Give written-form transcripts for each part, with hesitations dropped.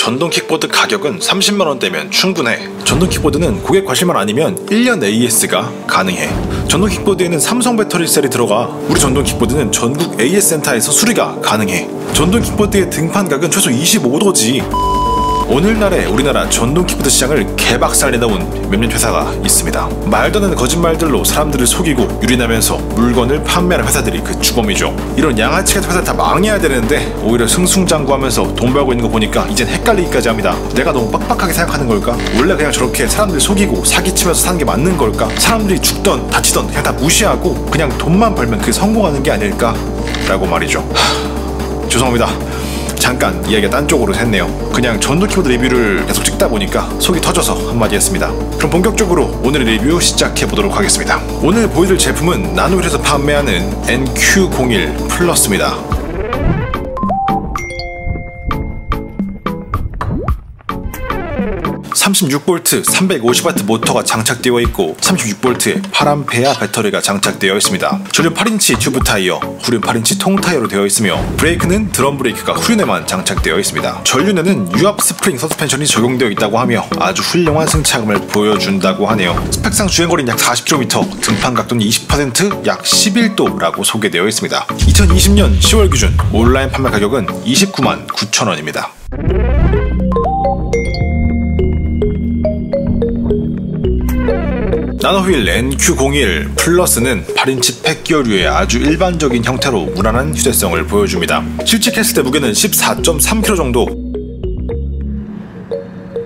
전동 킥보드 가격은 30만원대면 충분해. 전동 킥보드는 고객 과실만 아니면 1년 AS가 가능해. 전동 킥보드에는 삼성 배터리 셀이 들어가 우리 전동 킥보드는 전국 AS 센터에서 수리가 가능해. 전동 킥보드의 등판각은 최소 25도지. 오늘날에 우리나라 전동 킥보드 시장을 개박살 내놓은 몇몇 회사가 있습니다. 말도 안 되는 거짓말들로 사람들을 속이고 유린하면서 물건을 판매하는 회사들이 그 주범이죠. 이런 양아치 같은 회사를 다 망해야 되는데 오히려 승승장구하면서 돈 벌고 있는 거 보니까 이젠 헷갈리기까지 합니다. 내가 너무 빡빡하게 생각하는 걸까? 원래 그냥 저렇게 사람들 속이고 사기치면서 사는 게 맞는 걸까? 사람들이 죽던 다치던 그냥 다 무시하고 그냥 돈만 벌면 그게 성공하는 게 아닐까? 라고 말이죠. 죄송합니다. 잠깐 이야기가 딴 쪽으로 샜네요. 그냥 전동 킥보드 리뷰를 계속 찍다 보니까 속이 터져서 한마디 했습니다. 그럼 본격적으로 오늘의 리뷰 시작해보도록 하겠습니다. 오늘 보여드릴 제품은 나노휠에서 판매하는 NQ01 플러스입니다. 36V 350W 모터가 장착되어 있고 36V의 8A 배터리가 장착되어 있습니다. 전륜 8인치 튜브 타이어, 후륜 8인치 통 타이어로 되어 있으며 브레이크는 드럼 브레이크가 후륜에만 장착되어 있습니다. 전륜에는 유압 스프링 서스펜션이 적용되어 있다고 하며 아주 훌륭한 승차감을 보여준다고 하네요. 스펙상 주행거리는 약 40km, 등판 각도는 20%, 약 11도라고 소개되어 있습니다. 2020년 10월 기준 온라인 판매 가격은 29만 9천원입니다. 나노휠 NQ01 플러스는 8인치 팩기어류의 아주 일반적인 형태로 무난한 휴대성을 보여줍니다. 실직했을 때 무게는 14.3kg 정도,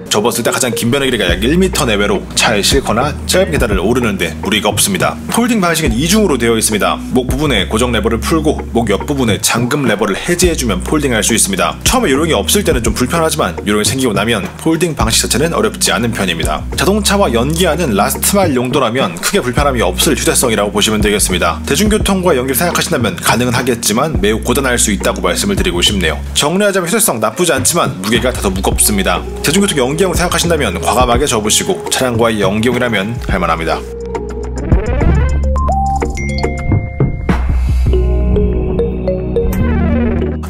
접었을 때 가장 긴 변의 길이가 약 1m 내외로 차에 싣거나 짧은 계단을 오르는데 무리가 없습니다. 폴딩 방식은 이중으로 되어 있습니다. 목 부분에 고정 레버를 풀고 목 옆부분에 잠금 레버를 해제해주면 폴딩할 수 있습니다. 처음에 요령이 없을 때는 좀 불편하지만 요령이 생기고 나면 폴딩 방식 자체는 어렵지 않은 편입니다. 자동차와 연기하는 라스트마일 용도라면 크게 불편함이 없을 휴대성이라고 보시면 되겠습니다. 대중교통과 연기를 생각하신다면 가능은 하겠지만 매우 고단할 수 있다고 말씀을 드리고 싶네요. 정리하자면 휴대성 나쁘지 않지만 무게가 다소 무겁습니다. 대중교통 연기형을 생각하신다면 과감하게 접으시고 차량과의 연기용이라면 할만합니다.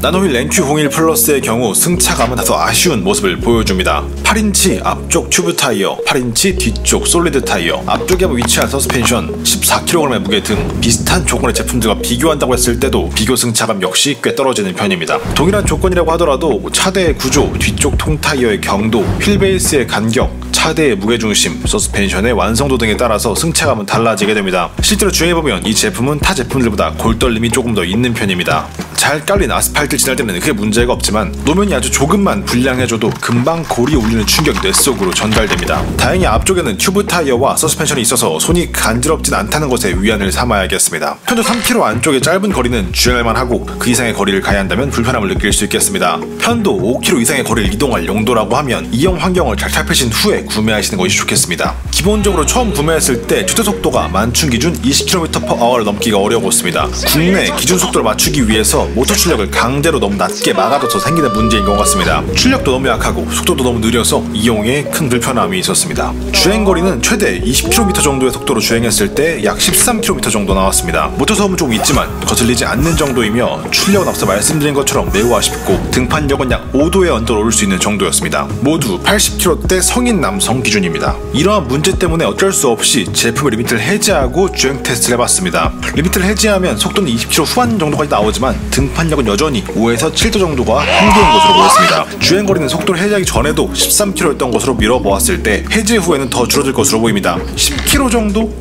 나노휠 NQ01 플러스의 경우 승차감은 다소 아쉬운 모습을 보여줍니다. 8인치 앞쪽 튜브 타이어, 8인치 뒤쪽 솔리드 타이어, 앞쪽에 위치한 서스펜션, 14kg의 무게 등 비슷한 조건의 제품들과 비교한다고 했을 때도 비교 승차감 역시 꽤 떨어지는 편입니다. 동일한 조건이라고 하더라도 차대의 구조, 뒤쪽 통 타이어의 경도, 휠 베이스의 간격, 차대의 무게중심, 서스펜션의 완성도 등에 따라서 승차감은 달라지게 됩니다. 실제로 주행해보면 이 제품은 타 제품들보다 골떨림이 조금 더 있는 편입니다. 잘 깔린 아스팔트 지날 때는 크게 문제가 없지만 노면이 아주 조금만 불량해줘도 금방 골이 울리는 충격이 뇌 속으로 전달됩니다. 다행히 앞쪽에는 튜브 타이어와 서스펜션이 있어서 손이 간지럽진 않다는 것에 위안을 삼아야겠습니다. 편도 3km 안쪽의 짧은 거리는 주행할만 하고 그 이상의 거리를 가야 한다면 불편함을 느낄 수 있겠습니다. 편도 5km 이상의 거리를 이동할 용도라고 하면 이용 환경을 잘 살피신 후에 구매하시는 것이 좋겠습니다. 기본적으로 처음 구매했을 때 최대 속도가 만충 기준 20km/h를 넘기가 어려웠습니다. 국내 기준 속도를 맞추기 위해서 모터 출력을 강제로 너무 낮게 막아둬서 생기는 문제인 것 같습니다. 출력도 너무 약하고 속도도 너무 느려서 이용에 큰 불편함이 있었습니다. 주행거리는 최대 20km 정도의 속도로 주행했을 때 약 13km 정도 나왔습니다. 모터 소음은 조금 있지만 거슬리지 않는 정도이며 출력은 앞서 말씀드린 것처럼 매우 아쉽고 등판력은 약 5도의 언더로 올 수 있는 정도였습니다. 모두 80km대 성인 남성 기준입니다. 이러한 문제 때문에 어쩔 수 없이 제품의 리미트를 해제하고 주행 테스트를 해봤습니다. 리미트를 해제하면 속도는 20km 후반 정도까지 나오지만 등판력은 여전히 5에서 7도 정도가 한계인 것으로 보였습니다. 주행거리는 속도를 해제하기 전에도 13km였던 것으로 미뤄보았을 때 해제 후에는 더 줄어들 것으로 보입니다. 10km 정도?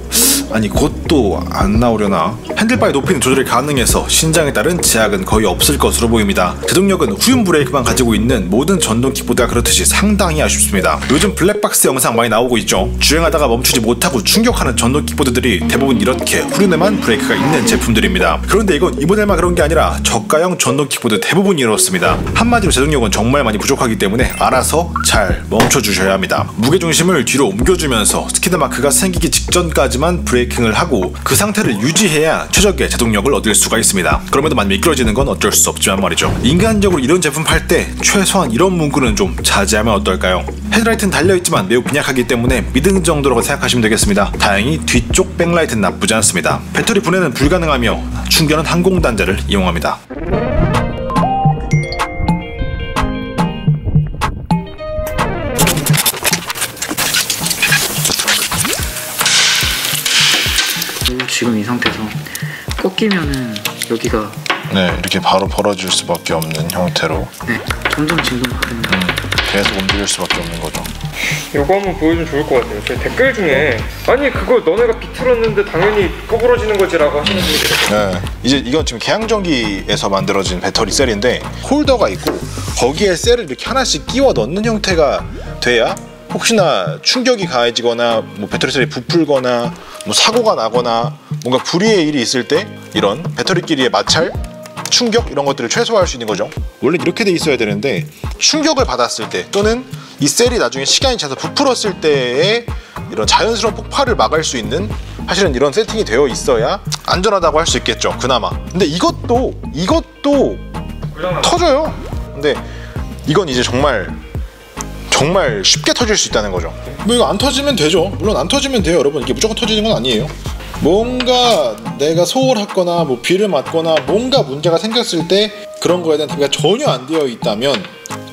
아니 그것도 안 나오려나? 핸들바의 높이는 조절이 가능해서 신장에 따른 제약은 거의 없을 것으로 보입니다. 제동력은 후륜 브레이크만 가지고 있는 모든 전동 킥보드가 그렇듯이 상당히 아쉽습니다. 요즘 블랙박스 영상 많이 나오고 있죠. 주행하다가 멈추지 못하고 충격하는 전동 킥보드들이 대부분 이렇게 후륜에만 브레이크가 있는 제품들입니다. 그런데 이건 이 모델만 그런 게 아니라 저가형 전동 킥보드 대부분이 이렇습니다. 한마디로 제동력은 정말 많이 부족하기 때문에 알아서 잘 멈춰주셔야 합니다. 무게중심을 뒤로 옮겨주면서 스키드 마크가 생기기 직전까지만 브레이킹을 하고 그 상태를 유지해야 최적의 제동력을 얻을 수가 있습니다. 그럼에도 많이 미끄러지는 건 어쩔 수 없지만 말이죠. 인간적으로 이런 제품 팔 때 최소한 이런 문구는 좀 자제하면 어떨까요? 헤드라이트는 달려있지만 매우 빈약하기 때문에 미등 정도라고 생각하시면 되겠습니다. 다행히 뒤쪽 백라이트는 나쁘지 않습니다. 배터리 분해는 불가능하며 충전은 항공단자를 이용합니다. 지금 이 상태에서 꺾이면은 여기가 이렇게 바로 벌어질 수밖에 없는 형태로 점점 진동받습니다. 계속 움직일 수밖에 없는 거죠. 이거 한번 보여주면 좋을 것 같아요. 제 댓글 중에 아니 그거 너네가 비틀었는데 당연히 구부러지는 거지라고 하시는 분이 계세요. 이제 이건 지금 개항전기에서 만들어진 배터리 셀인데 홀더가 있고 거기에 셀을 이렇게 하나씩 끼워 넣는 형태가 돼야 혹시나 충격이 가해지거나 뭐 배터리 셀이 부풀거나 뭐 사고가 나거나 뭔가 불의의 일이 있을 때 이런 배터리끼리의 마찰, 충격 이런 것들을 최소화할 수 있는 거죠. 원래 이렇게 돼 있어야 되는데 충격을 받았을 때 또는 이 셀이 나중에 시간이 지나서 부풀었을 때의 이런 자연스러운 폭발을 막을 수 있는 사실은 이런 세팅이 되어 있어야 안전하다고 할 수 있겠죠. 그나마. 근데 이것도 터져요. 근데 이건 이제 정말 쉽게 터질 수 있다는 거죠. 뭐 이거 안 터지면 되죠. 물론 안 터지면 돼요, 여러분. 이게 무조건 터지는 건 아니에요. 뭔가 내가 소홀했거나 뭐 비를 맞거나 뭔가 문제가 생겼을 때 그런 거에 대한 대비가 전혀 안 되어 있다면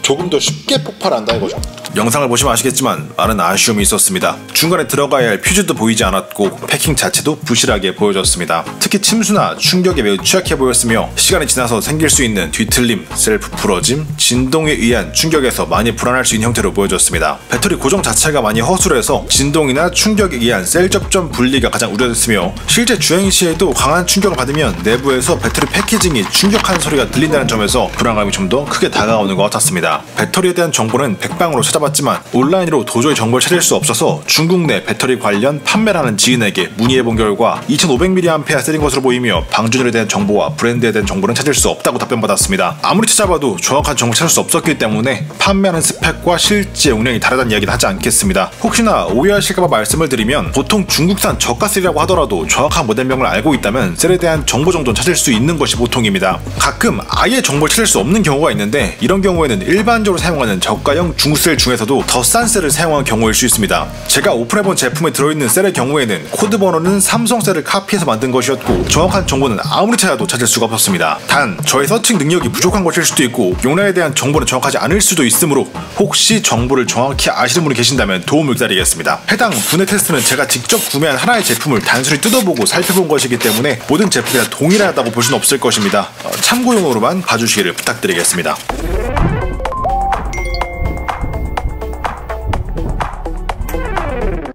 조금 더 쉽게 폭발한다 이거죠. 영상을 보시면 아시겠지만 많은 아쉬움이 있었습니다. 중간에 들어가야 할 퓨즈도 보이지 않았고 패킹 자체도 부실하게 보여졌습니다. 특히 침수나 충격에 매우 취약해 보였으며 시간이 지나서 생길 수 있는 뒤틀림, 셀프 부러짐, 진동에 의한 충격에서 많이 불안할 수 있는 형태로 보여졌습니다. 배터리 고정 자체가 많이 허술해서 진동이나 충격에 의한 셀 접점 분리가 가장 우려됐으며 실제 주행 시에도 강한 충격을 받으면 내부에서 배터리 패키징이 충격하는 소리가 들린다는 점에서 불안감이 좀 더 크게 다가오는 것 같았습니다. 배터리에 대한 정보는 백방으로 찾아봤지만 온라인으로 도저히 정보를 찾을 수 없어서 중국 내 배터리 관련 판매라는 지인에게 문의해본 결과 2500mAh 셀인 것으로 보이며 방조절에 대한 정보와 브랜드에 대한 정보는 찾을 수 없다고 답변받았습니다. 아무리 찾아봐도 정확한 정보를 찾을 수 없었기 때문에 판매하는 스펙과 실제 운영이 다르다는 이야기는 하지 않겠습니다. 혹시나 오해하실까봐 말씀을 드리면 보통 중국산 저가 셀이라고 하더라도 정확한 모델명을 알고 있다면 셀에 대한 정보 정도는 찾을 수 있는 것이 보통입니다. 가끔 아예 정보를 찾을 수 없는 경우가 있는데 이런 경우에는 일반적으로 사용하는 저가형 중국 셀 중에서도 더 싼 셀을 사용한 경우일 수 있습니다. 제가 오픈해본 제품에 들어있는 셀의 경우에는 코드 번호는 삼성 셀을 카피해서 만든 것이었고 정확한 정보는 아무리 찾아도 찾을 수가 없었습니다. 단 저의 서칭 능력이 부족한 것일 수도 있고 용량에 대한 정보는 정확하지 않을 수도 있으므로 혹시 정보를 정확히 아시는 분이 계신다면 도움을 기다리겠습니다. 해당 분해 테스트는 제가 직접 구매한 하나의 제품을 단순히 뜯어보고 살펴본 것이기 때문에 모든 제품이 다 동일하다고 볼 수는 없을 것입니다. 참고용으로만 봐주시기를 부탁드리겠습니다.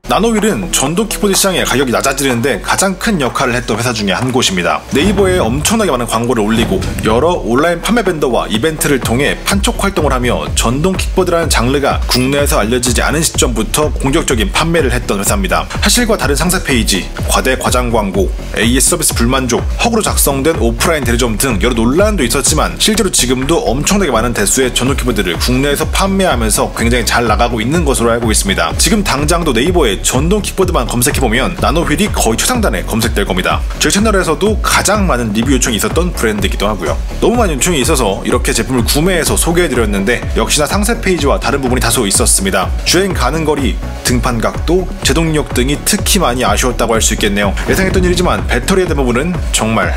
나노휠은 전동 키보드 시장의 가격이 낮아지는데 가장 큰 역할을 했던 회사 중에 한 곳입니다. 네이버에 엄청나게 많은 광고를 올리고 여러 온라인 판매 밴더와 이벤트를 통해 판촉 활동을 하며 전동 킥보드라는 장르가 국내에서 알려지지 않은 시점부터 공격적인 판매를 했던 회사입니다. 사실과 다른 상세 페이지, 과대 과장 광고, AS 서비스 불만족, 허구로 작성된 오프라인 대리점 등 여러 논란도 있었지만 실제로 지금도 엄청나게 많은 대수의 전동 키보드를 국내에서 판매하면서 굉장히 잘 나가고 있는 것으로 알고 있습니다. 지금 당장도 네이버에 전동 킥보드만 검색해보면 나노휠이 거의 최상단에 검색될 겁니다. 저희 채널에서도 가장 많은 리뷰 요청이 있었던 브랜드이기도 하고요. 너무 많은 요청이 있어서 이렇게 제품을 구매해서 소개해드렸는데 역시나 상세 페이지와 다른 부분이 다소 있었습니다. 주행 가는 거리, 등판 각도, 제동력 등이 특히 많이 아쉬웠다고 할 수 있겠네요. 예상했던 일이지만 배터리에 대한 부분은 정말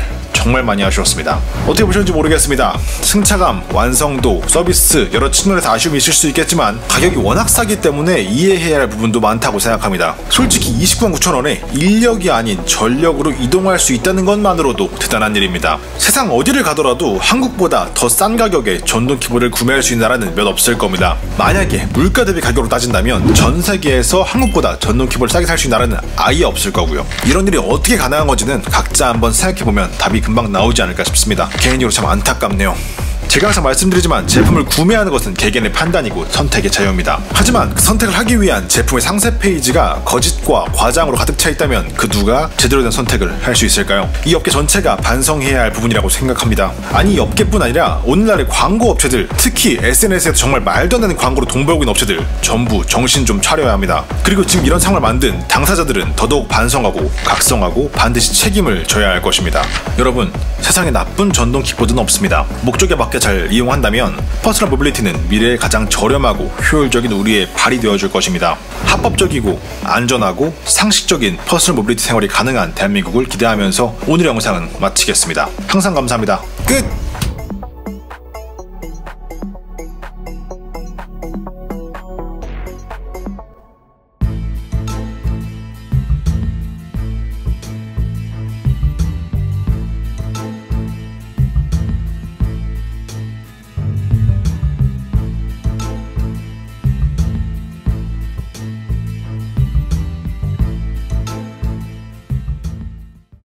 많이 아쉬웠습니다. 어떻게 보셨는지 모르겠습니다. 승차감, 완성도, 서비스 여러 측면에서 아쉬움이 있을 수 있겠지만 가격이 워낙 싸기 때문에 이해해야 할 부분도 많다고 생각합니다. 솔직히 29만 9천원에 인력이 아닌 전력으로 이동할 수 있다는 것만으로도 대단한 일입니다. 세상 어디를 가더라도 한국보다 더 싼 가격에 전동 키보드를 구매할 수 있는 나라는 몇 없을 겁니다. 만약에 물가 대비 가격으로 따진다면 전 세계에서 한국보다 전동 키보드를 싸게 살 수 있는 나라는 아예 없을 거고요. 이런 일이 어떻게 가능한 건지는 각자 한번 생각해보면 답이 금방 나오지 않을까 싶습니다. 개인적으로 참 안타깝네요. 제가 항상 말씀드리지만 제품을 구매하는 것은 개개인의 판단이고 선택의 자유입니다. 하지만 그 선택을 하기 위한 제품의 상세 페이지가 거짓과 과장으로 가득 차 있다면 그 누가 제대로 된 선택을 할 수 있을까요? 이 업계 전체가 반성해야 할 부분이라고 생각합니다. 아니 이 업계뿐 아니라 오늘날의 광고 업체들, 특히 SNS에서 정말 말도 안 되는 광고로 돈 벌고 있는 업체들 전부 정신 좀 차려야 합니다. 그리고 지금 이런 상황을 만든 당사자들은 더더욱 반성하고 각성하고 반드시 책임을 져야 할 것입니다. 여러분, 세상에 나쁜 전동 킥보드는 없습니다. 목적에 맞게 잘 이용한다면 퍼스널 모빌리티는 미래에 가장 저렴하고 효율적인 우리의 발이 되어줄 것입니다. 합법적이고 안전하고 상식적인 퍼스널 모빌리티 생활이 가능한 대한민국을 기대하면서 오늘 영상은 마치겠습니다. 항상 감사합니다. 끝!